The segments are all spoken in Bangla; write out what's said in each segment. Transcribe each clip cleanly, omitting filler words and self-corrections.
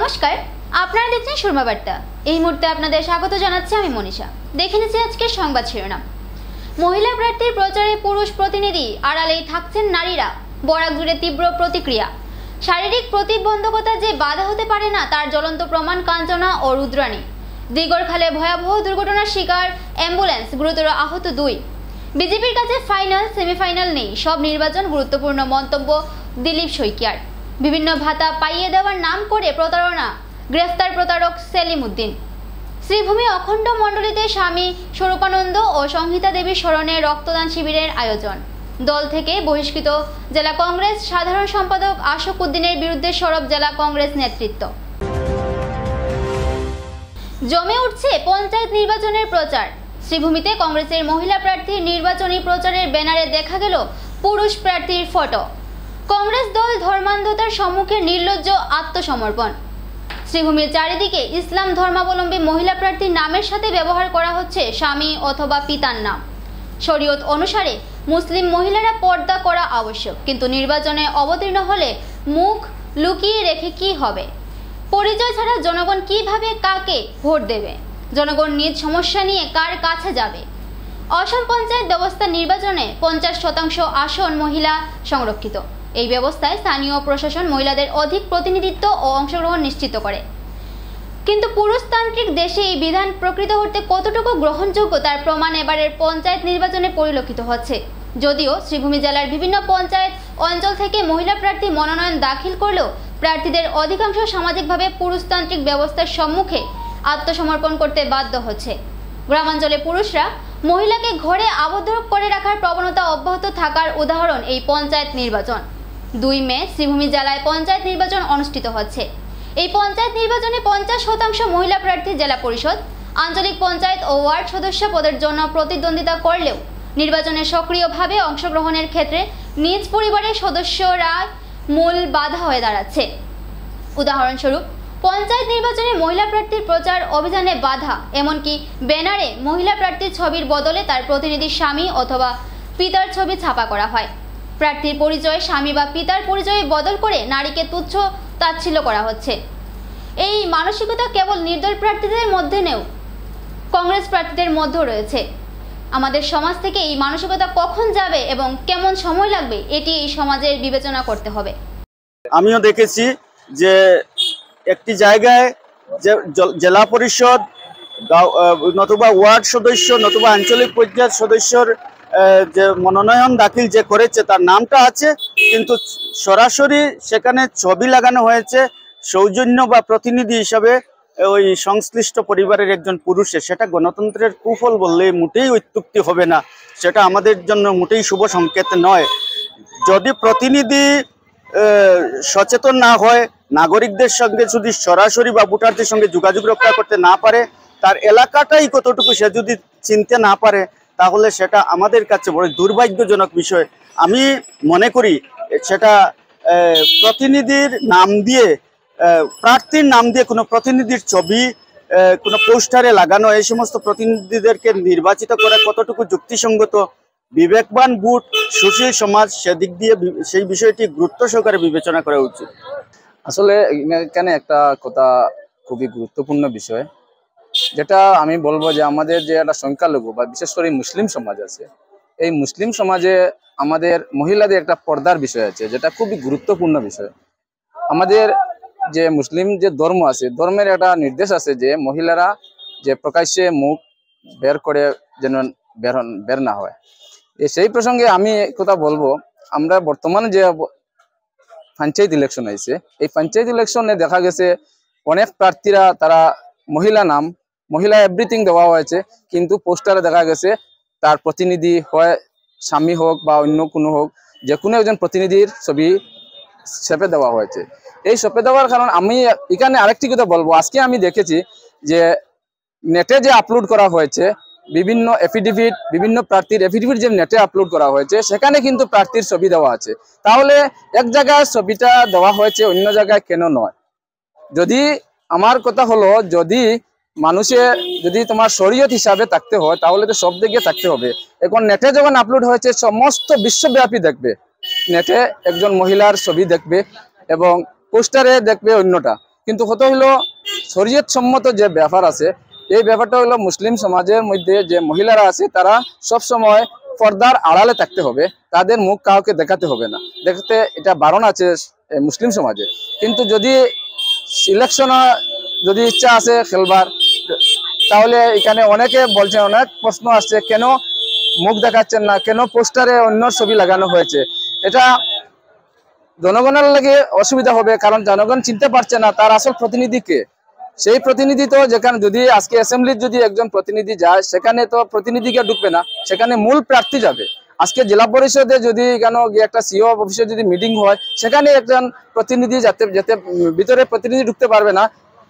নমস্কার, আপনারা দেখছেন সুরমা বার্তা। এই মুহূর্তে আপনাদের স্বাগত জানাচ্ছি আমি মনীষা। দেখে নিচ্ছি আজকের সংবাদ শিরোনাম। মহিলা প্রার্থীর প্রচারে পুরুষ প্রতিনিধি, আড়ালেই থাকছেন নারীরা, বরাক জুড়ে তীব্র প্রতিক্রিয়া। শারীরিক প্রতিবন্ধকতা যে বাধা হতে পারে না তার জ্বলন্ত প্রমাণ কাঞ্চনা ও রুদ্রাণী। দিগরখালে ভয়াবহ দুর্ঘটনার শিকার অ্যাম্বুলেন্স, গুরুতর আহত 2। বিজেপির কাছে ফাইনাল সেমিফাইনাল নেই, সব নির্বাচন গুরুত্বপূর্ণ মন্তব্য দিলীপ শইকিয়ার। বিভিন্ন ভাতা পাইয়ে দেওয়ার নাম করে প্রতারণা, গ্রেফতার প্রতারক সেলিম উদ্দিন। শ্রীভূমি অখণ্ড মণ্ডলীতে স্বামী স্বরূপানন্দ ও সংহিতা দেবীর স্মরণে রক্তদান শিবিরের আয়োজন। দল থেকে বহিষ্কৃত জেলা কংগ্রেস সাধারণ সম্পাদক আশোক উদ্দিনের বিরুদ্ধে সরব জেলা কংগ্রেস নেতৃত্ব। জমে উঠছে পঞ্চায়েত নির্বাচনের প্রচার। শ্রীভূমিতে কংগ্রেসের মহিলা প্রার্থীর নির্বাচনী প্রচারের ব্যানারে দেখা গেল পুরুষ প্রার্থীর ফটো। কংগ্রেস দল ধর্মান্ধতার সম্মুখে নির্লজ্জ আত্মসমর্পণ। শ্রীভূমির চারিদিকে ইসলাম ধর্মাবলম্বী মহিলা প্রার্থীর নামের সাথে ব্যবহার করা হচ্ছে স্বামী অথবা পিতার নাম। শরীয়ত অনুসারে মুসলিম মহিলারা পর্দা করা আবশ্যক, কিন্তু নির্বাচনে অবতীর্ণ হলে মুখ লুকিয়ে রেখে কি হবে? পরিচয় ছাড়া জনগণ কিভাবে কাকে ভোট দেবে? জনগণ নিজ সমস্যা নিয়ে কার কাছে যাবে? অসম পঞ্চায়েত ব্যবস্থা নির্বাচনে 50% আসন মহিলা সংরক্ষিত। এই ব্যবস্থায় স্থানীয় প্রশাসন মহিলাদের অধিক প্রতিনিধিত্ব ও অংশগ্রহণ নিশ্চিত করে। কিন্তু পুরুষতান্ত্রিক দেশে এই বিধান প্রকৃত অর্থে কতটুকু গ্রহণযোগ্য তার প্রমাণ এবারের পঞ্চায়েত নির্বাচনে পরিলক্ষিত হচ্ছে। যদিও শ্রীভূমি জেলার বিভিন্ন পঞ্চায়েত অঞ্চল থেকে মহিলা প্রার্থী মনোনয়ন দাখিল করলেও প্রার্থীদের অধিকাংশ সামাজিকভাবে পুরুষতান্ত্রিক ব্যবস্থার সম্মুখে আত্মসমর্পণ করতে বাধ্য হচ্ছে। গ্রামাঞ্চলে পুরুষরা মহিলাকে ঘরে আবদ্ধ করে রাখার প্রবণতা অব্যাহত থাকার উদাহরণ এই পঞ্চায়েত নির্বাচন। 2 মে শ্রীভূমি জেলায় পঞ্চায়েত নির্বাচন অনুষ্ঠিত হচ্ছে। এই পঞ্চায়েত নির্বাচনে 50% মহিলা প্রার্থী জেলা পরিষদ, আঞ্চলিক পঞ্চায়েত ও ওয়ার্ড সদস্য পদের জন্য প্রতিদ্বন্দ্বিতা করলেও নির্বাচনে সক্রিয়ভাবে অংশগ্রহণের ক্ষেত্রে নিজ পরিবারের সদস্যরা মূল বাধা হয়ে দাঁড়াচ্ছে। উদাহরণস্বরূপ, পঞ্চায়েত নির্বাচনে মহিলা প্রার্থীর প্রচার অভিযানে বাধা, এমনকি ব্যানারে মহিলা প্রার্থীর ছবির বদলে তার প্রতিনিধির স্বামী অথবা পিতার ছবি ছাপা করা হয়। প্রার্থীর পরিচয় স্বামী বা পিতার পরিচয়ে বদল করে নারীকে তুচ্ছ তাচ্ছিল্য করা হচ্ছে। এই মানসিকতা কেবল নির্দল প্রার্থীদের মধ্যে নেই, কংগ্রেস প্রার্থীদের মধ্যেও রয়েছে। আমাদের সমাজ থেকে এই মানসিকতা কখন যাবে এবং কেমন সময় লাগবে, এটি এই সমাজের বিবেচনা করতে হবে। আমিও দেখেছি যে একটি জায়গায় জেলা পরিষদ নতুবা ওয়ার্ড সদস্য নতুবা আঞ্চলিক পঞ্চায়েত সদস্যর যে মনোনয়ন দাখিল যে করেছে তার নামটা আছে, কিন্তু সরাসরি সেখানে ছবি লাগানো হয়েছে সৌজন্য বা প্রতিনিধি হিসাবে ওই সংশ্লিষ্ট পরিবারের একজন পুরুষের। সেটা গণতন্ত্রের কুফল বললে মোটেই অত্যুক্তি হবে না, সেটা আমাদের জন্য মোটেই শুভ সংকেত নয়। যদি প্রতিনিধি সচেতন না হয়, নাগরিকদের সঙ্গে যদি সরাসরি বা ভোটারদের সঙ্গে যোগাযোগ রক্ষা করতে না পারে, তার এলাকাটাই কতটুকু সে যদি চিনতে না পারে, তাহলে সেটা আমাদের কাছে বড় দুর্ভাগ্যজনক বিষয়। আমি মনে করি সেটা প্রতিনিধির নাম দিয়ে, প্রার্থীর নাম দিয়ে কোনো প্রতিনিধির ছবি কোনো পোস্টারে লাগানো, এই সমস্ত প্রতিনিধিদেরকে নির্বাচিত করা কতটুকু যুক্তিসঙ্গত, বিবেকবান ভোট, সুশীল সমাজ, সেদিক দিয়ে সেই বিষয়টি গুরুত্ব সহকারে বিবেচনা করা উচিত। আসলে এখানে একটা কথা খুবই গুরুত্বপূর্ণ বিষয়, যেটা আমি বলবো যে আমাদের যে একটা সংখ্যালঘু বা বিশেষ করে মুসলিম সমাজ আছে, এই মুসলিম সমাজে আমাদের মহিলাদের একটা পর্দার বিষয় আছে, যেটা খুবই গুরুত্বপূর্ণ বিষয়। আমাদের যে মুসলিম যে ধর্ম আছে, ধর্মের একটা নির্দেশ আছে যে মহিলারা যে প্রকাশ্যে মুখ বের করে যেন বের না হয়। সেই প্রসঙ্গে আমি কথা বলবো, আমরা বর্তমানে যে পঞ্চায়েত ইলেকশন হয়েছে, এই পঞ্চায়েত ইলেকশনে দেখা গেছে অনেক প্রার্থীরা তারা মহিলা এভরিথিং দেওয়া হয়েছে, কিন্তু পোস্টারে দেখা গেছে তার প্রতিনিধি হয় স্বামী হোক বা অন্য কোনো হোক, যে কোনো একজন প্রতিনিধির ছবি ছেপে দেওয়া হয়েছে। এই ছেপে দেওয়ার কারণ আমি এখানে আরেকটি কথা বলবো, আজকে আমি দেখেছি যে নেটে যে আপলোড করা হয়েছে বিভিন্ন এফিডেভিট, বিভিন্ন প্রার্থীর এফিডেভিট যে নেটে আপলোড করা হয়েছে, সেখানে কিন্তু প্রার্থীর ছবি দেওয়া আছে। তাহলে এক জায়গায় ছবিটা দেওয়া হয়েছে, অন্য জায়গায় কেন নয়? যদি আমার কথা হলো, যদি তোমার শরীয়ত হিসাবে থাকতে হয়, তাহলে তো সব দিকে থাকতে হবে। এখন নেটে যখন আপলোড হয়েছে, সমস্ত বিশ্বব্যাপী দেখবে, নেটে একজন মহিলার ছবি দেখবে এবং পোস্টারে দেখবে অন্যটা। কিন্তু কত হইলো শরীয়ত সম্মত যে ব্যাপার আছে এই ব্যাপারটা হলো মুসলিম সমাজের মধ্যে যে মহিলারা আছে তারা সব সময় পর্দার আড়ালে থাকতে হবে, তাদের মুখ কাউকে দেখাতে হবে না। দেখতে এটা বারণ আছে মুসলিম সমাজে, কিন্তু যদি ইলেকশন যদি ইচ্ছা আছে খেলবার তাহলে এখানে অনেকে বলছেন, অনেক প্রশ্ন আসছে কেন মুখ দেখাচ্ছেন না, কেন পোস্টারে অন্য ছবি লাগানো হয়েছে। এটা জনগণের লাগে অসুবিধা হবে, কারণ জনগণ চিনতে পারছে না তার আসল প্রতিনিধি কে। সেই প্রতিনিধি তো যেখানে যদি আজকে অ্যাসেম্বলির যদি একজন প্রতিনিধি যায় সেখানে তো প্রতিনিধিকে ঢুকবে না, সেখানে মূল প্রার্থী যাবে। আজকে জেলা পরিষদে যদি কেন একটা সিও অফিসে যদি মিটিং হয় সেখানে একজন প্রতিনিধি যাতে ভিতরে প্রতিনিধি ঢুকতে পারবে না,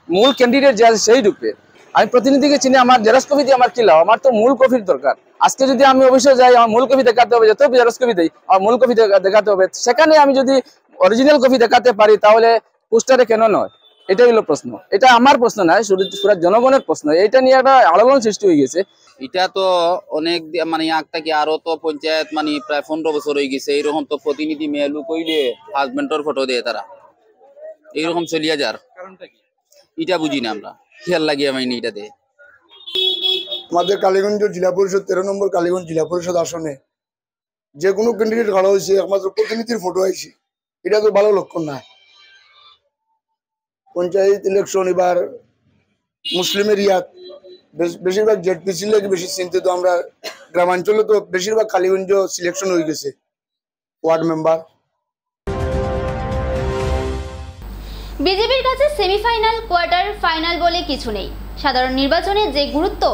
মূল ক্যান্ডিডেট যে আছে সেই ঢুকবে। আমি প্রতিনিধিকে চিনি, আমার জেরক্স কপি দিয়ে আমার কি লাভ, আমার তো মূল কপির দরকার। আজকে যদি আমি অফিসে যাই আমার মূল কপি দেখাতে হবে, যত জেরক্স কপি দেই আমার মূল কপি দেখাতে হবে। সেখানে আমি যদি অরিজিনাল কপি দেখাতে পারি তাহলে পোস্টারে কেন নয়? এটাই হলো প্রশ্ন। এটা আমার প্রশ্ন নয়, পুরো জনগণের প্রশ্ন। এটা নিয়ে একটা আলোড়ন সৃষ্টি হয়ে গেছে। এটা তো অনেক মানে একটা কি আরো তো পঞ্চায়েত মানে প্রায় 15 বছর হয়ে গেছে এইরকম তো প্রতিনিধি মেলু কইলে হাজবেন্ডর ফটো দেয় তারা, এইরকম চলিয়া যার এটা বুঝি না আমরা, খেয়াল লাগিয়ে আমি এটাতে। আমাদের কালীগঞ্জ জেলা পরিষদ 13 নম্বর কালীগঞ্জ জেলা পরিষদ আসনে যে কোনো ক্যান্ডিডেট খাড়া হয়েছে একমাত্র প্রতিনিধির ফটো আইছে, এটা তো ভালো লক্ষণ না। পঞ্চায়েত ইলেকশন এবার মুসলিম এরিয়া বেশিরভাগ জেডপিসি লাগে বেশি চিন্তিত। আমরা গ্রামাঞ্চলে তো বেশিরভাগ কালীগঞ্জ সিলেকশন হয়ে গেছে ওয়ার্ড মেম্বার। বিজেপির কাছে সেমিফাইনাল কোয়ার্টার ফাইনাল বলে কিছু নেই। সাধারণ নির্বাচনে যে গুরুত্ব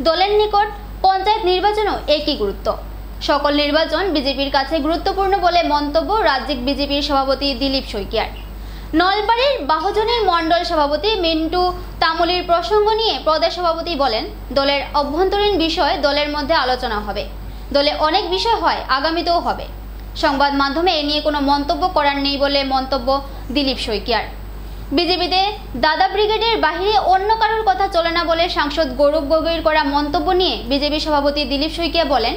দলের নিকট পঞ্চায়েত নির্বাচনও একই গুরুত্ব। সকল নির্বাচন বিজেপির কাছে গুরুত্বপূর্ণ বলে মন্তব্য রাজ্যিক বিজেপির সভাপতি দিলীপ শইকিয়ার। নলবাড়ির বাহজনী মণ্ডল সভাপতি মিন্টু তামুলির প্রসঙ্গ নিয়ে প্রদেশ সভাপতি বলেন, দলের অভ্যন্তরীণ বিষয় দলের মধ্যে আলোচনা হবে, দলে অনেক বিষয় হয়, আগামীতেও হবে। সংবাদ মাধ্যমে এ নিয়ে কোনো মন্তব্য করার নেই বলে মন্তব্য দিলীপ শইকিয়ার। বিজেপিতে দাদা ব্রিগেডের বাহিরে অন্য কারোর কথা চলে না বলে সাংসদ গৌরব গগৈর করা মন্তব্য নিয়ে বিজেপি সভাপতি দিলীপ শইকিয়া বলেন,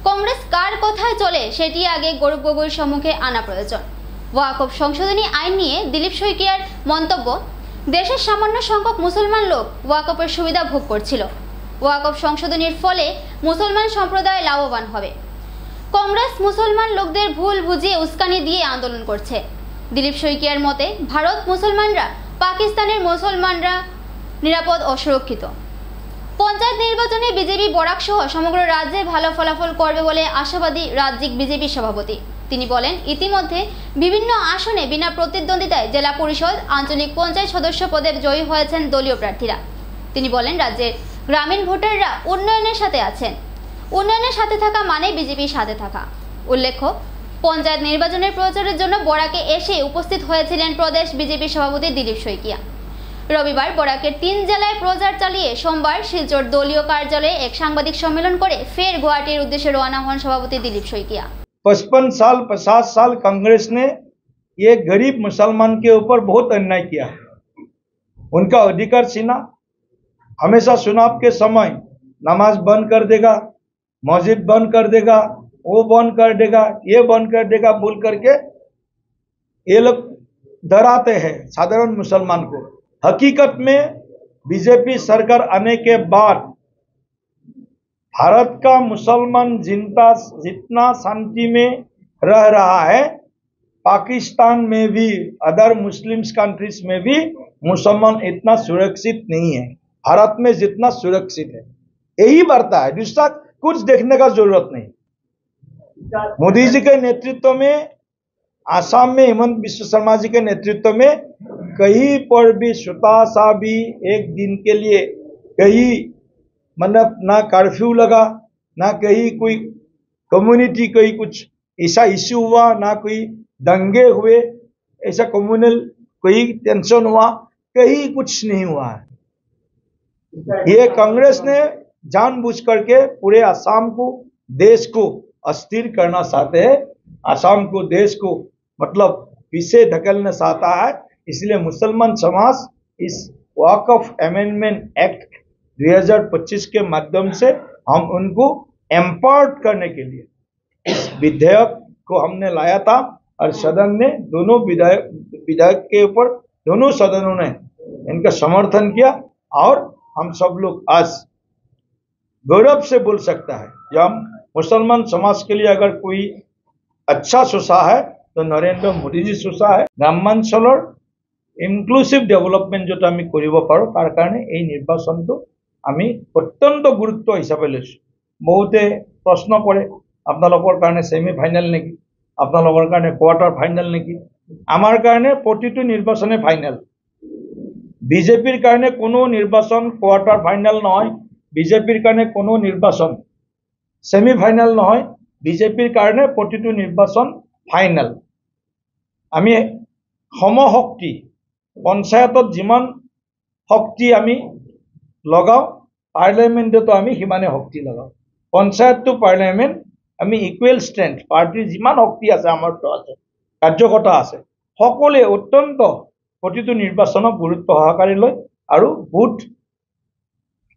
কংগ্রেস কার কথায় চলে সেটি আগে গৌরব গগৈর সম্মুখে আনা প্রয়োজন। ওয়াকফ সংশোধনী আইন নিয়ে দিলীপ শইকিয়ার মন্তব্য, দেশের সামান্য সংখ্যক মুসলমান লোক ওয়াকফের সুবিধা ভোগ করছিল। ওয়াকফ সংশোধনীর ফলে মুসলমান সম্প্রদায় লাভবান হবে। কংগ্রেস মুসলমান লোকদের ভুল বুঝিয়ে উস্কানি দিয়ে আন্দোলন করছে। দিলীপ শইকিয়ার মতে ভারত মুসলমানরা পাকিস্তানের মুসলমানরা নিরাপদ ও সুরক্ষিত। পঞ্চায়েত নির্বাচনে বিজেপি বরাক সহ সমগ্র রাজ্যে ভালো ফলাফল করবে বলে আশাবাদী রাজ্যিক বিজেপি সভাপতি। তিনি বলেন, ইতিমধ্যে বিভিন্ন আসনে বিনা প্রতিদ্বন্দ্বিতায় জেলা পরিষদ, আঞ্চলিক পঞ্চায়েত সদস্য পদে জয়ী হয়েছেন দলীয় প্রার্থীরা। তিনি বলেন, রাজ্যের গ্রামীণ ভোটাররা উন্নয়নের সাথে আছেন। উন্নয়নের সাথে থাকা মানে বিজেপির সাথে থাকা। উল্লেখ্য, পঞ্চায়েত নির্বাচনের প্রচারের জন্য বরাকে এসে উপস্থিত হয়েছিলেন প্রদেশ বিজেপি সভাপতি দিলীপ শইকিয়া। রবিবার বরাকের 3 জেলায় প্রচার চালিয়ে সোমবার শিলচর দলীয় কার্যালয়ে এক সাংবাদিক সম্মেলন করে ফের গুয়াহাটির উদ্দেশ্যে রওনা হন সভাপতি दिलीप शइकिया। 55 साल 50 साल कांग्रेस ने ये गरीब मुसलमान के ऊपर बहुत अन्याय किया है। उनका अधिकार छीना। हमेशा चुनाव के समय नमाज बंद कर देगा, मस्जिद बंद कर देगा, वो बंद कर देगा, ये बंद कर देगा बोल करके ये लोग डराते हैं साधारण मुसलमान को। हकीकत में बीजेपी सरकार आने के बाद भारत का मुसलमान जितना शांति में रह रहा है, पाकिस्तान में भी अदर मुस्लिम्स कंट्रीज में भी मुसलमान इतना सुरक्षित नहीं है, भारत में जितना सुरक्षित है। यही बढ़ता है, दूसरा कुछ देखने का जरूरत नहीं। मोदी जी के नेतृत्व में आसाम में हेमंत बिश्व शर्मा जी के नेतृत्व में कहीं पर भी छोटा सा भी एक दिन के लिए कहीं मतलब ना कर्फ्यू लगा, ना कहीं कोई कम्युनिटी कोई कुछ ऐसा इश्यू हुआ, ना कोई दंगे हुए, ऐसा कम्युनल कोई टेंशन हुआ, कहीं कुछ नहीं हुआ है। ये कांग्रेस ने जानबूझ करके पूरे असम को, देश को अस्थिर करना चाहते हैं, असम को, देश को मतलब पीछे धकेलना चाहता है। इसलिए मुसलमान समाज इस वक्फ अमेंडमेंट एक्ट 2025 के माध्यम से हम उनको एम्पावर्ड करने के लिए इस विधेयक को हमने लाया था और सदन ने दोनों विधेयक के ऊपर दोनों सदनों ने इनका समर्थन किया और हम सब लोग आज गौरव से बोल सकता है कि हम मुसलमान समाज के लिए अगर कोई अच्छा सोचा है तो नरेंद्र मोदी जी सोचा है। ग्रामांचলৰ ইনক্লুসিভ ডেভেলপমেন্ট যেটা আমি কৰিব পাৰো তাৰ কাৰণে এই নিৰ্বাচনটো আমি অত্যন্ত গুৰুত্ব হিচাপে লৈছো। বহুতে প্ৰশ্ন কৰে আপোনালোকৰ কাৰণে সেমি ফাইনেল নেকি, আপোনালোকৰ কাৰণে কোৱাৰ্টাৰ ফাইনেল নেকি। আমাৰ কাৰণে প্ৰতিটো নিৰ্বাচনে ফাইনেল। বিজেপিৰ কাৰণে কোনো নিৰ্বাচন কোৱাৰ্টাৰ ফাইনেল নহয়, বিজেপিৰ কাৰণে কোনো নিৰ্বাচন সেমি ফাইনেল নহয়, বিজেপিৰ কাৰণে প্ৰতিটো নিৰ্বাচন ফাইনেল। আমি সমশক্তি পঞ্চায়তত যিমান শক্তি আমি লগাও পাৰ্লিয়ামেণ্টতো আমি সিমানে শক্তি লগাও। পঞ্চায়ত টু পাৰ্লিয়ামেণ্ট আমি ইকুৱেল ষ্ট্ৰেংথ, পাৰ্টিৰ যিমান শক্তি আছে আমাৰতো আছে, কাৰ্যকৰ্তা আছে, সকলোৱে অত্যন্ত প্ৰতিটো নিৰ্বাচনক গুৰুত্ব সহকাৰে লয় আৰু বুথ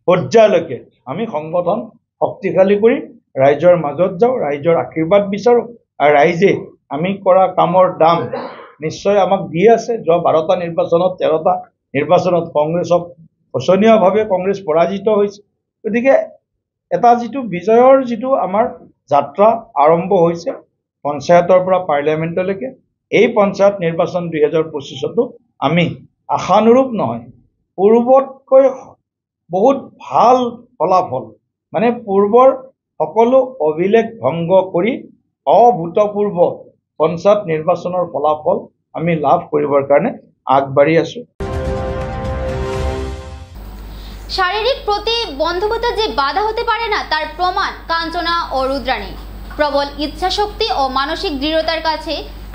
পৰ্যায়লৈকে আমি সংগঠন শক্তিশালী কৰি ৰাইজৰ মাজত যাওঁ, ৰাইজৰ আশীৰ্বাদ বিচাৰোঁ আৰু ৰাইজে আমি কৰা কামৰ দাম নিশ্চয় আমাক দি আছে। যোৱা 12টা নিৰ্বাচনত 13টা নিৰ্বাচনত কংগ্ৰেছক শোচনীয়ভাৱে কংগ্ৰেছ পৰাজিত হৈছে। গতিকে এটা যিটো বিজয়ৰ যিটো আমাৰ যাত্ৰা আৰম্ভ হৈছে পঞ্চায়তৰ পৰা পাৰ্লিয়ামেণ্টলৈকে, এই পঞ্চায়ত নিৰ্বাচন 2025তো আমি আশানুৰূপ নহয়, পূৰ্বতকৈ বহুত ভাল ফলাফল, মানে পূৰ্বৰ সকলো অভিলেখ ভংগ কৰি অভূতপূৰ্ব পঞ্চায়ত নিৰ্বাচনৰ ফলাফল আমি লাভ কৰিবৰ কাৰণে আগবাঢ়ি আছো। শারীরিক প্রতিবন্ধকতা যে বাধা হতে পারে না তার প্রমাণ কাঞ্চনা ও রুদ্রাণী। প্রবল ইচ্ছাশক্তি ও মানসিক দৃঢ়তার কাছে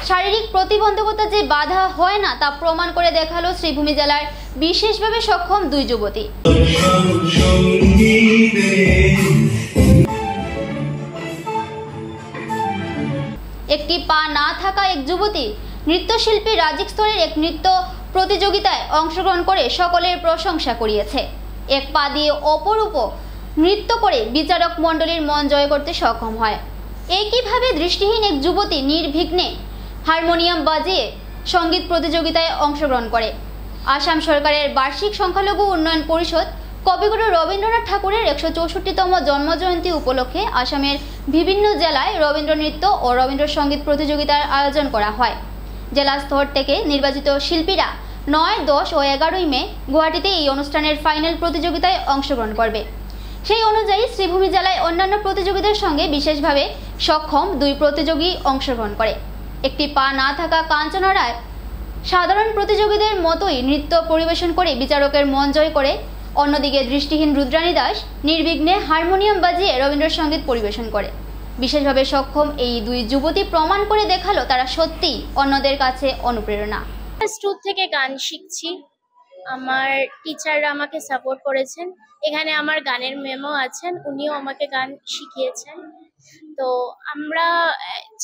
শারীরিক প্রতিবন্ধকতা যে বাধা হয় না তা প্রমাণ করে দেখালো শ্রীভূমি জেলার বিশেষভাবে সক্ষম দুই যুবতী। একটি পা না থাকা এক যুবতী নৃত্যশিল্পী রাজ্যিক স্তরের এক নৃত্য প্রতিযোগিতায় অংশগ্রহণ করে সকলের প্রশংসা কুড়িয়েছে। এক পা দিয়ে অপরূপ নৃত্য করে বিচারক মণ্ডলীর মন জয় করতে সক্ষম হয়। একইভাবে দৃষ্টিহীন এক যুবতী নির্বিঘ্নে হারমোনিয়াম বাজিয়ে সঙ্গীত প্রতিযোগিতায় অংশগ্রহণ করে। আসাম সরকারের বার্ষিক সংখ্যালঘু উন্নয়ন পরিষদ কবিগুরু রবীন্দ্রনাথ ঠাকুরের 164তম জন্মজয়ন্তী উপলক্ষে আসামের বিভিন্ন জেলায় রবীন্দ্র নৃত্য ও রবীন্দ্রসঙ্গীত প্রতিযোগিতার আয়োজন করা হয়। জেলা স্তর থেকে নির্বাচিত শিল্পীরা 9, 10 ও 11 মে গুয়াহাটিতে এই অনুষ্ঠানের ফাইনাল প্রতিযোগিতায় অংশগ্রহণ করবে। সেই অনুযায়ী শ্রীভূমি জেলায় অন্যান্য প্রতিযোগীদের সঙ্গে বিশেষভাবে সক্ষম দুই প্রতিযোগী অংশগ্রহণ করে। একটি পা না থাকা কাঞ্চনা রায় সাধারণ প্রতিযোগীদের মতোই নৃত্য পরিবেশন করে বিচারকের মন জয় করে। অন্যদিকে দৃষ্টিহীন রুদ্রাণী দাস নির্বিঘ্নে হারমোনিয়াম বাজিয়ে রবীন্দ্রসঙ্গীত পরিবেশন করে। বিশেষভাবে সক্ষম এই দুই যুবতী প্রমাণ করে দেখালো তারা সত্যিই অন্যদের কাছে অনুপ্রেরণা। স্কুল থেকে গান শিখছি, আমার টিচাররা আমাকে সাপোর্ট করেছেন। এখানে আমার গানের মেমও আছেন, উনিও আমাকে গান শিখিয়েছেন। তো আমরা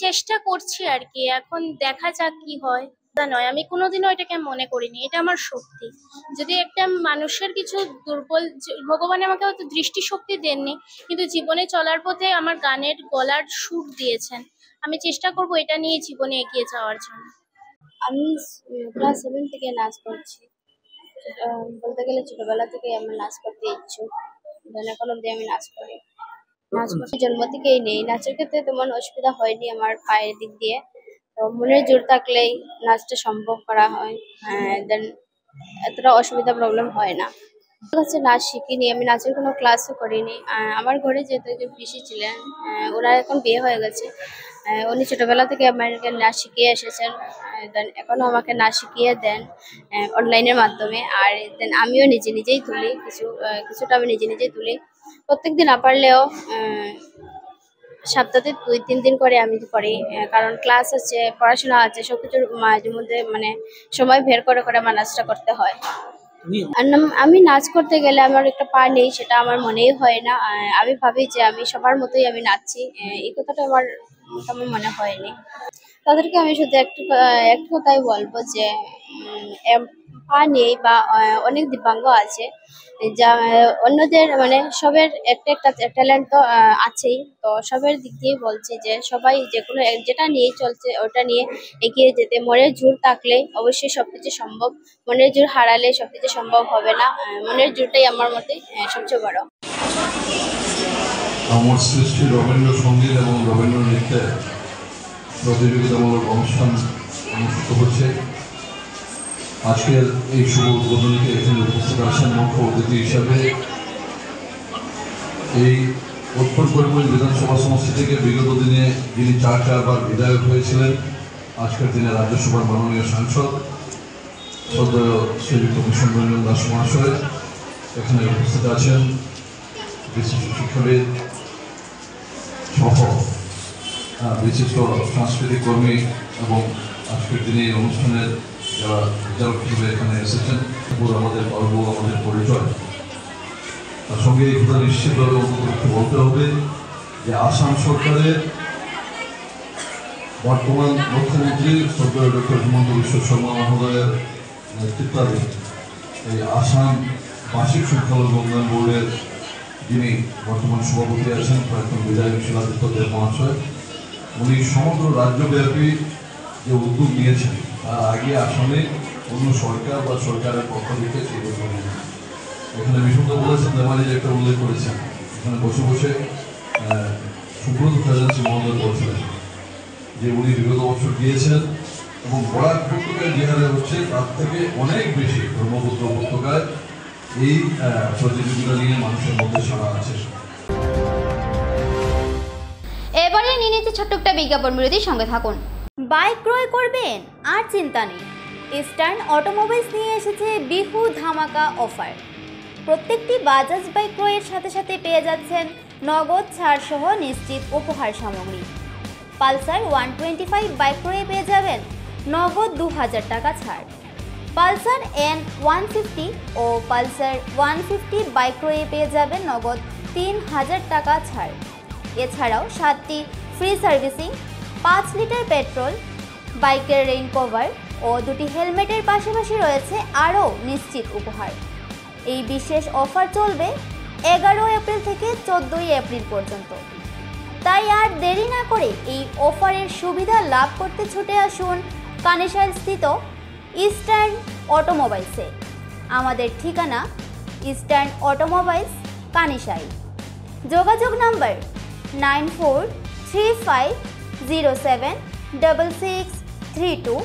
চেষ্টা করছি আর কি, এখন দেখা যাক কি হয়। নয়, আমি কোনোদিনও এটাকে মনে করিনি, এটা আমার শক্তি। যদি একটা মানুষের কিছু দুর্বল, ভগবান আমাকে হয়তো দৃষ্টিশক্তি দেননি, কিন্তু জীবনে চলার পথে আমার গানের গলার সুর দিয়েছেন। আমি চেষ্টা করব এটা নিয়ে জীবনে এগিয়ে যাওয়ার জন্য। আমি ক্লাস 7 থেকে নাচ করছি। বলতে গেলে ছোটবেলা থেকে আমার নাচ করতে ইচ্ছুক, এখন অব্দি আমি নাচ করি। নাচ করতে জন্ম থেকেই নেই, নাচের ক্ষেত্রে তেমন অসুবিধা হয়নি আমার পায়ের দিক দিয়ে। তো মনের জোর থাকলেই নাচটা সম্ভব করা হয়, দেন এতটা অসুবিধা প্রবলেম হয় না। কাছে নাচ শিখিনি, আমি নাচের কোনো ক্লাসও করিনি। আমার ঘরে যেহেতু একজন পিসি ছিলেন, ওরা এখন বিয়ে হয়ে গেছে। উনি ছোটবেলা থেকে আমাকে নাচ শিখিয়ে এসেছেন, দেন এখনও আমাকে নাচ শিখিয়ে দেন অনলাইনের মাধ্যমে। আর দেন আমিও নিজেই তুলি, কিছুটা আমি নিজেই তুলি। প্রত্যেক দিন না পারলেও সপ্তাহে 2-3 দিন করে আমি করি, কারণ ক্লাস আছে, পড়াশোনা আছে, সবকিছুর মাঝে মধ্যে মানে সময় বের করে আমার নাচটা করতে হয়। আমি নাচ করতে গেলে আমার একটা পা নেই সেটা আমার মনেই হয় না। আমি ভাবি যে আমি সবার মতোই আমি নাচছি, এই কথাটা আমার তেমন মনে হয়নি। তাদেরকে আমি শুধু একটু কথাই বলবো যে পা নেই বা অনেক দিব্যাঙ্গ আছে, যা অন্যদের মানে সবের একটা একটা ট্যালেন্ট তো আছেই। তো সবের দিক দিয়ে বলছি যে সবাই যে কোনো যেটা নিয়ে চলছে ওটা নিয়ে এগিয়ে যেতে, মনের জোর থাকলে অবশ্যই সবকিছু সম্ভব, মনের জোর হারালে সবকিছু সম্ভব হবে না। মনের জোরটাই আমার মতে সবচেয়ে বড়। আমার সৃষ্টি রবীন্দ্রসঙ্গীত এবং রবীন্দ্র নৃত্যের প্রতিযোগিতামূলক অনুষ্ঠান অনুষ্ঠিত হচ্ছে। আজকের এই শুভ উদ্বোধনীতে এখানে উপস্থিত আছেন মুখ্য অতিথি হিসাবে এই উত্তর করিমগঞ্জ বিধানসভা সমষ্টি থেকে বিগত দিনে যিনি চারবার বিধায়ক হয়েছিলেন, আজকের দিনে রাজ্যসভার মাননীয় সাংসদ শ্রদ্ধেয় শ্রীযুক্ত ভূষণ রঞ্জন দাস মহাশয় এখানে উপস্থিত আছেন, বিশিষ্ট শিক্ষাবিদ সহ বিশিষ্ট সাংস্কৃতিক কর্মী এবং আজকের দিনে এই অনুষ্ঠানের যারা বিচারক হিসেবে এখানে এসেছেন, আমাদের গর্ব, আমাদের পরিচয়। তার সঙ্গে এই কথা নিশ্চিতভাবে বলতে হবে যে আসাম সরকারের বর্তমান মুখ্যমন্ত্রী শ্রদ্ধেয় ডক্টর হিমন্ত বিশ্ব শর্মা মহোদয়ের নেতৃত্বাধীন এই আসাম বার্ষিক সংখ্যালঘু উন্নয়ন বোর্ডের যিনি বর্তমান সভাপতি আছেন প্রাক্তন বিধায়ক শিলাদিত্য দেব মহাশয়, উনি সমগ্র রাজ্যব্যাপী যে উদ্যোগ নিয়েছেন তার আগে আসামে অন্য সরকার বা সরকারের পক্ষ থেকে সেই উদ্যোগ নেই। এখানে বিশুদ্ধ বলেছেন, দেমালি যে একটা উল্লেখ করেছেন, এখানে বসে বসে সুব্রত খাজাঞ্চি মহোদয় বলছিলেন যে উনি বিগত বছর গিয়েছেন এবং বরাক উপত্যকায় যে হারে হচ্ছে তার থেকে অনেক বেশি ব্রহ্মপুত্র উপত্যকায় এই প্রতিযোগিতা নিয়ে মানুষের মধ্যে সাড়া আছে। এবারে নিয়ে নিচ্ছে ছোট্ট একটা বিজ্ঞাপন বিরতির সঙ্গে থাকুন। বাইক ক্রয় করবেন আর চিন্তা নেই, ইস্টার্ন অটোমোবাইলস নিয়ে এসেছে বিহু ধামাকা অফার। প্রত্যেকটি বাজাজ বাইক ক্রয়ের সাথে সাথে পেয়ে যাচ্ছেন নগদ ছাড় সহ নিশ্চিত উপহার সামগ্রী। পালসার 125 বাইক ক্রয়ে পেয়ে যাবেন নগদ 2000 টাকা ছাড়। পালসার N150 ও পালসার 150 বাইক ক্রয়ে পেয়ে যাবেন নগদ 3000 টাকা ছাড়। এছাড়াও 7টি ফ্রি সার্ভিসিং, 5 লিটার পেট্রোল, বাইকের রেইন কভার ও 2টি হেলমেটের পাশাপাশি রয়েছে আরও নিশ্চিত উপহার। এই বিশেষ অফার চলবে 11 এপ্রিল থেকে 14 এপ্রিল পর্যন্ত। তাই আর দেরি না করে এই অফারের সুবিধা লাভ করতে ছুটে আসুন কানেশাইল স্থিত ইস্টার্ন অটোমোবাইলসে। আমাদের ঠিকানা ইস্টার্ন অটোমোবাইলস, কানেশাইল। যোগাযোগ নম্বর 9435076632,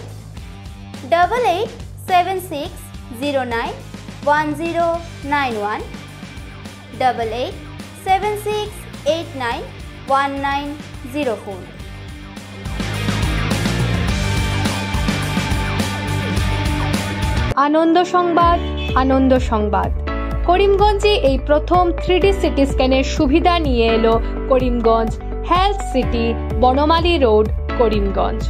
8876091091, 8876891904। আনন্দ সংবাদ, আনন্দ সংবাদ। করিমগঞ্জে এই প্রথম 3D সিটি স্ক্যানের সুবিধা নিয়ে এলো Karimganj health city, Banamali road, Karimganj.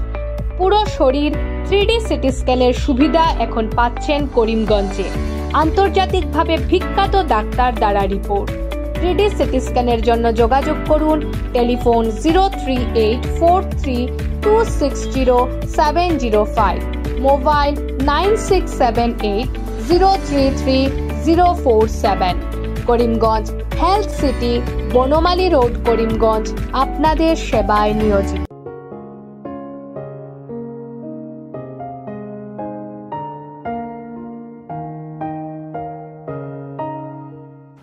পুরো শরীর 3D সিটি স্ক্যানের সুবিধা এখন পাচ্ছেন করিমগঞ্জে। আন্তর্জাতিকভাবে বিখ্যাত ডাক্তার দ্বারা রিপোর্ট। 3D সিটি স্ক্যানের জন্য যোগাযোগ করুন telephone 03843260705, mobile 9678033047। Karimganj health city, Banamali road, Karimganj আপনাদের সেবায় নিয়োজিত।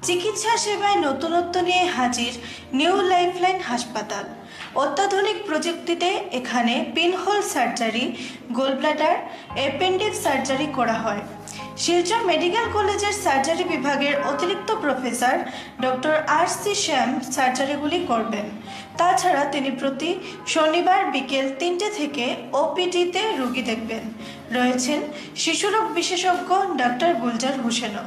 চিকিৎসা সেবায় নতুনত্ব নিয়ে হাজির নিউ লাইফলাইন হাসপাতাল। অত্যাধুনিক প্রযুক্তিতে এখানে pinhole surgery, gallbladder, appendix surgery করা হয়। শিলচর মেডিকেল কলেজের সার্জারি বিভাগের অতিরিক্ত প্রফেসর ডক্টর RC শ্যাম সার্জারিগুলি করবেন। তাছাড়া তিনি প্রতি শনিবার বিকেল 3টে থেকে OPD-তে রোগী দেখবেন। রয়েছেন শিশুরোগ বিশেষজ্ঞ ডাক্তার গুলজার হোসেনও।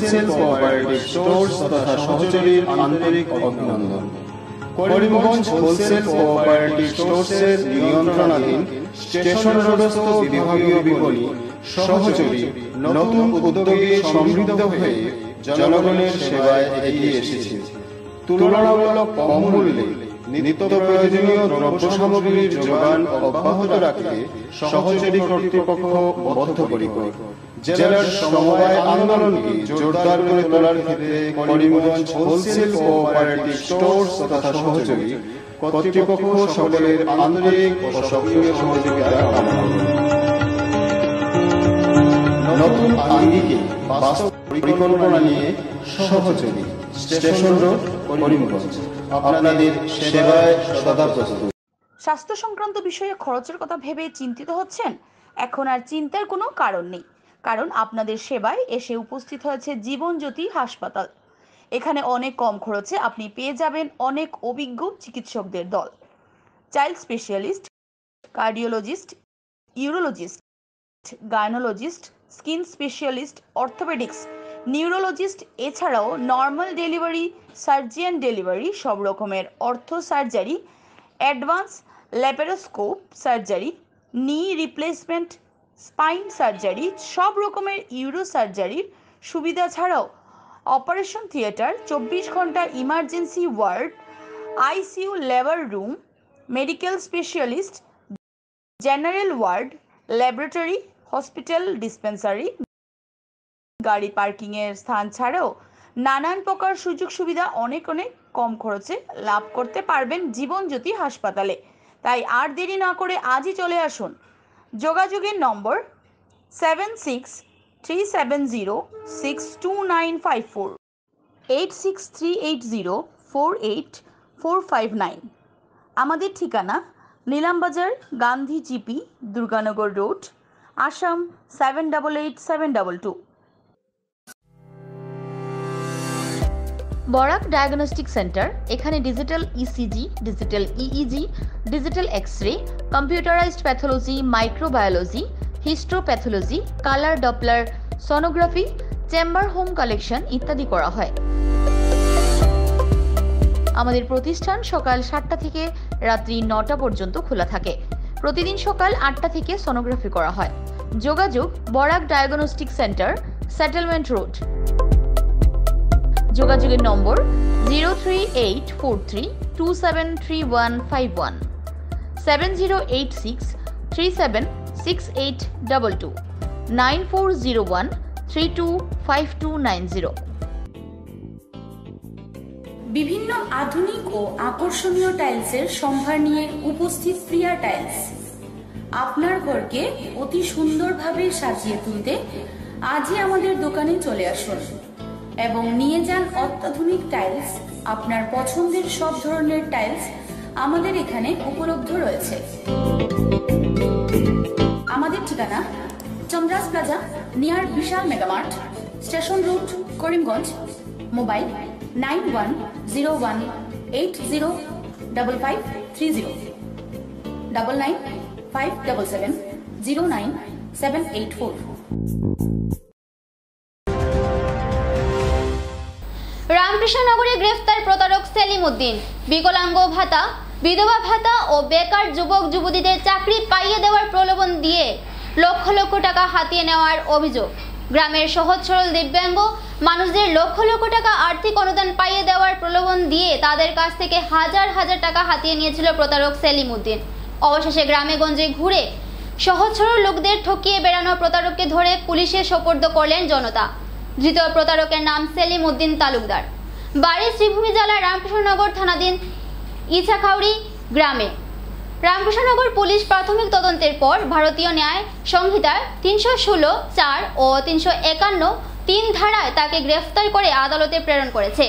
হোলসেল কোঅপারেটিভ স্টোর্স তথা সহযোগীর আন্তরিক অভিনন্দন। করিমগঞ্জ হোলসেল কোঅপারেটিভ স্টোর্সের নিয়ন্ত্রণাধীন স্টেশন রোডস্থ বিভাগীয় বিপণী সহযোগী নতুন উদ্যোগে সমৃদ্ধ হয়ে জনগণের সেবায় এগিয়ে এসেছে। তুলনামূলক কম মূল্যে নিত্য প্রয়োজনীয় দ্রব্য সামগ্রীর যোগান অব্যাহত রাখতে সহযোগী কর্তৃপক্ষ বদ্ধপরিকর। জেলার সমবায় আন্দোলনকে জোরদার করে তোলার ক্ষেত্রে করিমগঞ্জ হোলসেল কোঅপারেটিভ স্টোর্স তথা সহযোগী কর্তৃপক্ষ সকলের আন্তরিক ও সক্রিয় সহযোগিতা কামনা করে। নতুন আঙ্গিকে বাস্তব পরিকল্পনা নিয়ে সহযোগী স্টেশন রোড করিমগঞ্জ আপনাদের সেবায় সদা প্রস্তুত। স্বাস্থ্য সংক্রান্ত বিষয়ে খরচের কথা ভেবে চিন্তিত হচ্ছেন? এখন আর চিন্তার কোনো কারণ নেই, কারণ আপনাদের সেবায় এসে উপস্থিত হয়েছে জীবনজ্যোতি হাসপাতাল। এখানে অনেক কম খরচে আপনি পেয়ে যাবেন অনেক অভিজ্ঞ চিকিৎসকদের দল। Child specialist, cardiologist, urologist, gynaecologist, skin specialist, orthopaedics, neurologist, এছাড়াও নর্মাল ডেলিভারি, সার্জিয়ান ডেলিভারি, সব রকমের ortho surgery, advance laparoscope surgery, knee replacement, spine surgery, সব রকমের ইউরো সার্জারির সুবিধা ছাড়াও অপারেশন থিয়েটার, 24 ঘন্টা emergency ward, ICU labour room, medical specialist, general ward, laboratory, hospital dispensary, গাড়ি পার্কিংয়ের স্থান ছাড়াও নানান প্রকার সুযোগ সুবিধা অনেক কম খরচে লাভ করতে পারবেন জীবনজ্যোতি হাসপাতালে। তাই আর দেরি না করে আজই চলে আসুন। যোগাযোগের নম্বর 7637062954, 8638048459। আমাদের ঠিকানা Nilambazar, Gandhi GP, Durganagar road, Assam 788722। Barak diagnostic centre. এখানে digital ECG, digital EEG, digital X-ray, computerized pathology, microbiology, histopathology, colour doppler sonography, chamber home collection ইত্যাদি করা হয়। আমাদের প্রতিষ্ঠান সকাল 7টা থেকে রাত্রি 9টা পর্যন্ত খোলা থাকে। প্রতিদিন সকাল 8টা থেকে সোনোগ্রাফি করা হয়। যোগাযোগ Barak diagnostic centre, settlement road. যোগাযোগের নম্বর 03843273151, 7086376822, 9401325290। বিভিন্ন আধুনিক ও আকর্ষণীয় টাইলসের সম্ভার নিয়ে উপস্থিত প্রিয়া টাইলস। আপনার ঘরকে অতি সুন্দরভাবে সাজিয়ে তুলতে আজই আমাদের দোকানে চলে আসুন এবং নিয়ে যান অত্যাধুনিক টাইলস। আপনার পছন্দের সব ধরনের টাইলস আমাদের এখানে উপলব্ধ রয়েছে। আমাদের ঠিকানা Chandra's plaza, near Vishal megamart, station road, Karimganj. Mobile 9101805530, 9957709784। রামকৃষ্ণনগরে গ্রেফতার প্রতারক সেলিম উদ্দিন। বিকলাঙ্গ ভাতা, বিধবা ভাতা ও বেকার যুবক যুবতীদের চাকরি পাইয়ে দেওয়ার প্রলোভন দিয়ে লক্ষ লক্ষ টাকা হাতিয়ে নেওয়ার অভিযোগ। গ্রামের সহজ সরল দিব্যাঙ্গ মানুষদের লক্ষ লক্ষ টাকা আর্থিক অনুদান পাইয়ে দেওয়ার প্রলোভন দিয়ে তাদের কাছ থেকে হাজার হাজার টাকা হাতিয়ে নিয়েছিল প্রতারক সেলিম উদ্দিন। অবশেষে গ্রামে গঞ্জে ঘুরে সহজ সরল লোকদের ঠকিয়ে বেড়ানো প্রতারককে ধরে পুলিশের সোপর্দ করলেন জনতা। ধৃত প্রতারকের নাম সেলিম উদ্দিন তালুকদার। বাড়ি শ্রীভূমি জেলার রামকৃষ্ণনগর থানাধীন ইছাখাউড়ি গ্রামে। রামকৃষ্ণনগর পুলিশ প্রাথমিক তদন্তের পর ভারতীয় ন্যায় সংহিতার 316(4) ও 351(3) ধারায় তাকে গ্রেফতার করে আদালতে প্রেরণ করেছে।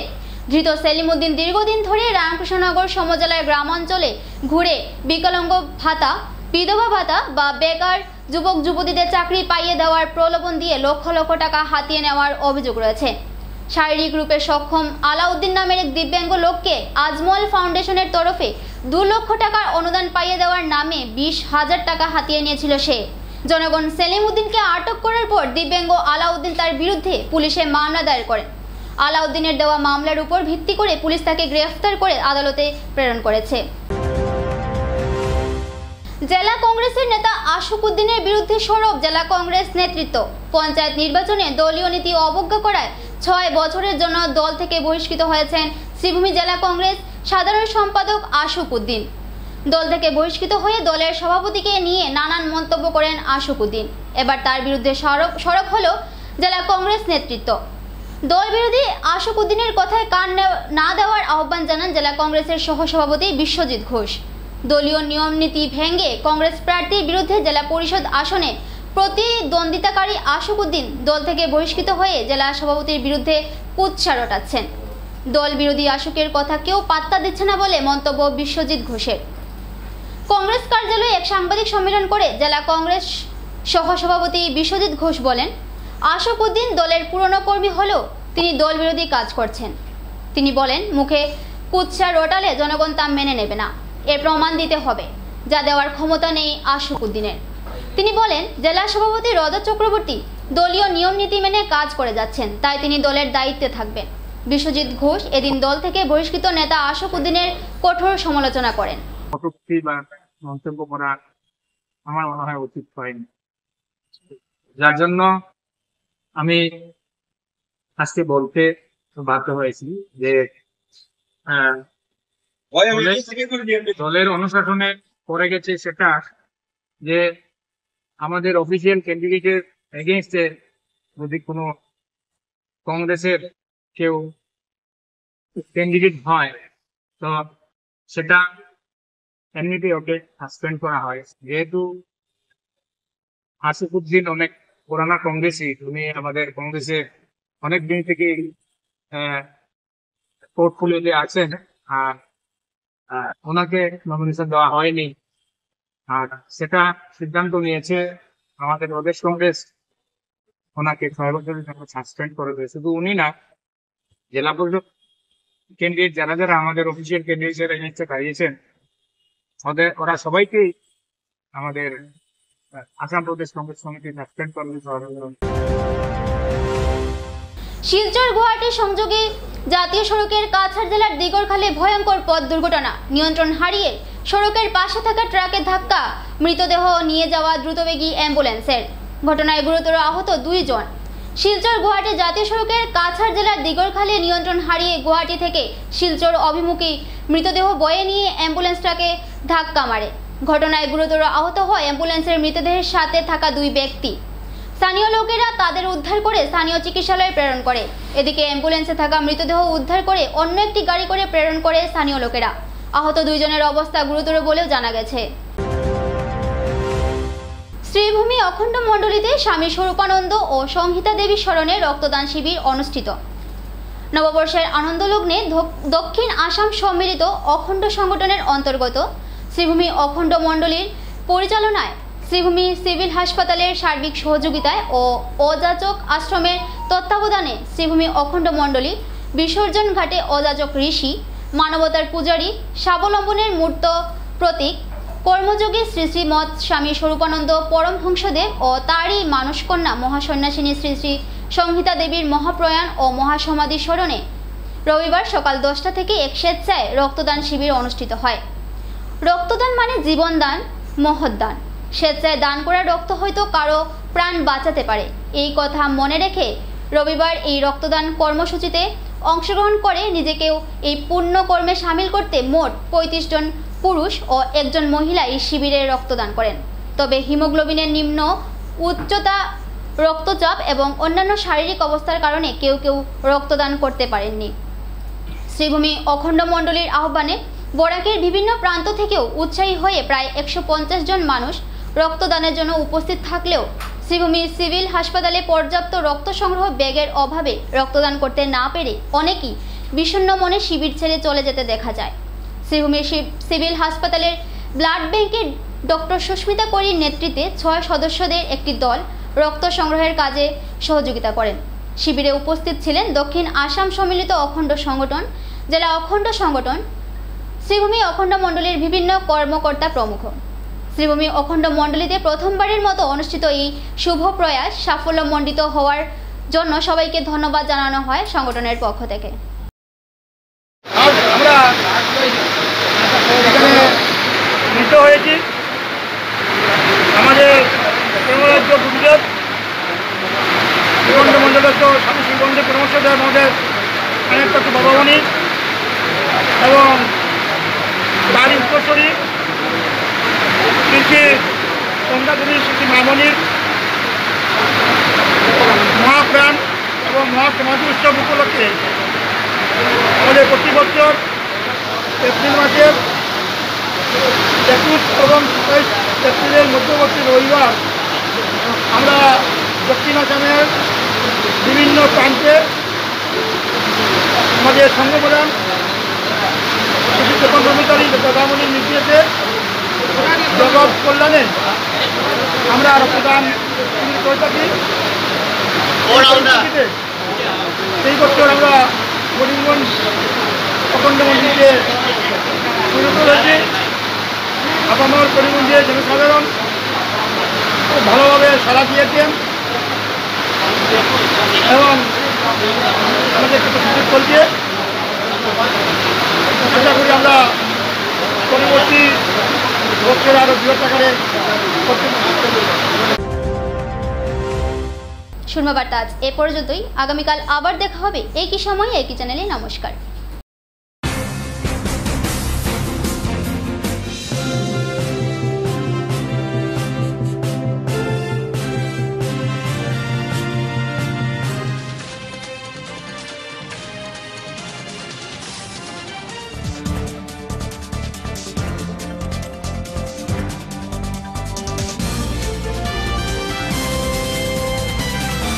ধৃত সেলিম উদ্দিন দীর্ঘদিন ধরে রামকৃষ্ণনগর সমজেলার গ্রামাঞ্চলে ঘুরে বিকলাঙ্গ ভাতা, বিধবা ভাতা বা বেকার যুবক যুবতীদের চাকরি পাইয়ে দেওয়ার প্রলোভন দিয়ে লক্ষ লক্ষ টাকা হাতিয়ে নেওয়ার অভিযোগ রয়েছে। শারীরিক রূপে সক্ষম আলাউদ্দিন নামের এক দিব্যাঙ্গ লোককে আজমল ফাউন্ডেশনের তরফে 2 লক্ষ টাকার অনুদান পাইয়ে দেওয়ার নামে 20,000 টাকা হাতিয়ে নিয়েছিল সে। জনগণ সেলিম উদ্দিনকে আটক করার পর দিব্যাঙ্গ আলাউদ্দিন তার বিরুদ্ধে পুলিশে মামলা দায়ের করেন। আলাউদ্দিনের দেওয়া মামলার উপর ভিত্তি করে পুলিশ তাকে গ্রেফতার করে আদালতে প্রেরণ করেছে। জেলা কংগ্রেসের নেতা আশুক উদ্দিনের বিরুদ্ধে সরব জেলা কংগ্রেস নেতৃত্ব। পঞ্চায়েত নির্বাচনে দলীয় নীতি অবজ্ঞা করায় 6 বছরের জন্য দল থেকে বহিষ্কৃত হয়েছেন শ্রীভূমি জেলা কংগ্রেস সাধারণ সম্পাদক আশুক উদ্দিন। দল থেকে বহিষ্কৃত হয়ে দলের সভাপতিকে নিয়ে নানান মন্তব্য করেন আশুক উদ্দিন। এবার তার বিরুদ্ধে সরব হলো জেলা কংগ্রেস নেতৃত্ব। দল বিরোধী আশুক উদ্দিনের কথায় কান না দেওয়ার আহ্বান জানান জেলা কংগ্রেসের সহসভাপতি বিশ্বজিৎ ঘোষ। দলীয় নিয়ম নীতি ভেঙে কংগ্রেস প্রার্থীর বিরুদ্ধে জেলা পরিষদ আসনে প্রতিদ্বন্দ্বিতাকারী আশুক উদ্দিন দল থেকে বহিষ্কৃত হয়ে জেলা সভাপতির বিরুদ্ধে কুৎসা রটাচ্ছেন। দল বিরোধী আশুকের কথা কেউ পাত্তা দিচ্ছে না বলে মন্তব্য বিশ্বজিৎ ঘোষের। কংগ্রেস কার্যালয়ে এক সাংবাদিক সম্মেলন করে জেলা কংগ্রেস সহসভাপতি বিশ্বজিৎ ঘোষ বলেন, আশুক উদ্দিন দলের পুরনো কর্মী হলেও তিনি দল বিরোধী কাজ করছেন। তিনি বলেন, মুখে কুৎসা রটালে জনগণ তা মেনে নেবে না, এর প্রমাণ দিতে হবে, যা দেওয়ার ক্ষমতা নেই আশুক উদ্দিনের। তিনি বলেন, জেলা সভাপতি রজত চক্রবর্তী দলীয় নিয়ম নীতি মেনে কাজ করে যাচ্ছেন, তাই তিনি দলের দায়িত্বে থাকবেন। বিশ্বজিৎ ঘোষ এদিন দল থেকে বহিষ্কৃত নেতা আশুক উদ্দিনের কঠোর সমালোচনা করেন। মন্তব্য করা আমার মনে হয় উচিত হয়নি, যার জন্য আমি আজকে বলতে বাধ্য হয়েছি যে দলের অনুশাসনে পড়ে গেছে সেটা যে আমাদের অফিসিয়াল ক্যান্ডিডেটের এগেইনস্টে যদি কোনো কংগ্রেসের কেউ ক্যান্ডিডেট হয় তো সেটা এমনিতেই ওকে সাসপেন্ড করা হয়। যেহেতু আশুক উদ্দিন অনেক পুরানা কংগ্রেসই, উনি আমাদের কংগ্রেসে অনেক দিন থেকে পোর্টফোলিওতে আছেন, আর ওনাকে নমিনেশন দেওয়া হয়নি, আর সেটা সিদ্ধান্ত নিয়েছে আমাদের প্রদেশ কংগ্রেস, ওনাকে 6 বছরের জন্য সাসপেন্ড করে দেয়। শুধু উনি না, জেলা পরিষদ ক্যান্ডিডেট যারা যারা আমাদের অফিসিয়াল ক্যান্ডিডেটের এগেইনস্টে দাঁড়িয়েছেন ওরা সবাইকেই আমাদের আসাম প্রদেশ কংগ্রেস কমিটি সাসপেন্ড করে। শিলচর গুয়াহাটি সংযোগে জাতীয় সড়কের কাছাড় জেলার দিগরখালে ভয়ঙ্কর পথ দুর্ঘটনা। নিয়ন্ত্রণ হারিয়ে সড়কের পাশে থাকা ট্রাকের ধাক্কা মৃতদেহ নিয়ে যাওয়া দ্রুতবেগী অ্যাম্বুলেন্সের। ঘটনায় গুরুতর আহত 2 জন। শিলচর গুয়াহাটি জাতীয় সড়কের কাছাড় জেলার দিগরখালে নিয়ন্ত্রণ হারিয়ে গুয়াহাটি থেকে শিলচর অভিমুখী মৃতদেহ বয়ে নিয়ে অ্যাম্বুলেন্সটাকে ধাক্কা মারে। ঘটনায় গুরুতর আহত হয় অ্যাম্বুলেন্সের মৃতদেহের সাথে থাকা 2 ব্যক্তি। স্থানীয় লোকেরা তাদের উদ্ধার করে স্থানীয় চিকিৎসালয়ে প্রেরণ করে। এদিকে অ্যাম্বুলেন্সে থাকা মৃতদেহ উদ্ধার করে অন্য একটি গাড়ি করে প্রেরণ করে স্থানীয় লোকেরা। আহত 2 জনের অবস্থা গুরুতর বলেও জানা গেছে। শ্রীভূমি অখণ্ড মণ্ডলীতে স্বামী স্বরূপানন্দ ও সংহিতা দেবীর স্মরণে রক্তদান শিবির অনুষ্ঠিত। নববর্ষের আনন্দলগ্নে দক্ষিণ আসাম সম্মিলিত অখণ্ড সংগঠনের অন্তর্গত শ্রীভূমি অখণ্ড মণ্ডলীর পরিচালনায় শ্রীভূমি সিভিল হাসপাতালের সার্বিক সহযোগিতায় ও অযাচক আশ্রমের তত্ত্বাবধানে শ্রীভূমি অখণ্ড মণ্ডলী বিসর্জন ঘাটে অযাচক ঋষি, মানবতার পূজারী, স্বাবলম্বনের মূর্ত প্রতীক, কর্মযোগী শ্রী শ্রী মৎ স্বামী স্বরূপানন্দ পরমহংসদেব ও তারই মানসকন্যা মহাসন্ন্যাসিনী শ্রী শ্রী সংহিতা দেবীর মহাপ্রয়াণ ও মহাসমাধি স্মরণে রবিবার সকাল 10টা থেকে এক স্বেচ্ছায় রক্তদান শিবির অনুষ্ঠিত হয়। রক্তদান মানে জীবনদান, মহৎদান। স্বেচ্ছায় দান করা রক্ত হয়তো কারো প্রাণ বাঁচাতে পারে, এই কথা মনে রেখে রবিবার এই রক্তদান কর্মসূচিতে অংশগ্রহণ করে নিজেকেও এই পুণ্য কর্মে সামিল করতে মোট 35 জন পুরুষ ও 1 জন মহিলা এই শিবিরে রক্তদান করেন। তবে হিমোগ্লোবিনের নিম্ন উচ্চতা, রক্তচাপ এবং অন্যান্য শারীরিক অবস্থার কারণে কেউ কেউ রক্তদান করতে পারেননি। শ্রীভূমি অখণ্ড মণ্ডলীর আহ্বানে বরাকের বিভিন্ন প্রান্ত থেকেও উৎসাহী হয়ে প্রায় 150 জন মানুষ রক্তদানের জন্য উপস্থিত থাকলেও শ্রীভূমি সিভিল হাসপাতালে পর্যাপ্ত রক্ত সংগ্রহ ব্যাগের অভাবে রক্তদান করতে না পেরে অনেকেই বিষণ্ণ মনে শিবির ছেড়ে চলে যেতে দেখা যায়। শ্রীভূমি সিভিল হাসপাতালের ব্লাড ব্যাংকের ডক্টর সুস্মিতা করির নেতৃত্বে 6 সদস্যদের একটি দল রক্ত সংগ্রহের কাজে সহযোগিতা করেন। শিবিরে উপস্থিত ছিলেন দক্ষিণ আসাম সম্মিলিত অখণ্ড সংগঠন, জেলা অখণ্ড সংগঠন, শ্রীভূমি অখণ্ড মণ্ডলীর বিভিন্ন কর্মকর্তা প্রমুখ। শ্রীভূমি অখণ্ড মণ্ডলীতে প্রথমবারের মতো অনুষ্ঠিত এই শুভ প্রয়াস সাফল্যমণ্ডিত হওয়ার জন্য সবাইকে ধন্যবাদ জানানো হয় সংগঠনের পক্ষ থেকে। আমরা এখানে মিলিত হয়েছি আমাদের রাজ্য গুজরাট শ্রীগন্ধ মণ্ডলস্থ স্বামী শ্রীগন্ধ পরমেশ্বর মহোদয় অনেক কত ভগবানী এবং বাড়ি উত্তরস্বরী শ্রী গঙ্গাধরী শ্রী মামনির মহাপ্রাণ এবং মহাসমাধি উৎসব উপলক্ষে আমাদের প্রতি বছর এপ্রিল মাসের 21 এবং 27 এপ্রিলের মধ্যবর্তী রবিবার আমরা দক্ষিণ আসামের বিভিন্ন প্রান্তে আমাদের সংঘপ্রধান চেতন কর্মচারী প্রধানমন্ত্রীর নির্দেশে জগৎ কল্যাণে আমরা রক্তদান করে থাকি। সেই বছর আমরা করিমগঞ্জ অখণ্ড মন্দিরে শুরু করেছি। আপামর করিমগঞ্জের জনসাধারণ খুব ভালোভাবে সাড়া দিয়েছেন এবং আমাদের প্রস্তুতি চলছে। আশা করি আমরা পরবর্তী বছরে আরো বৃহৎ আকারে করতে পারব। শূন্যবার্তা আজ এ পর্যন্তই। আগামীকাল আবার দেখা হবে একই সময়ে একই চ্যানেলে। নমস্কার।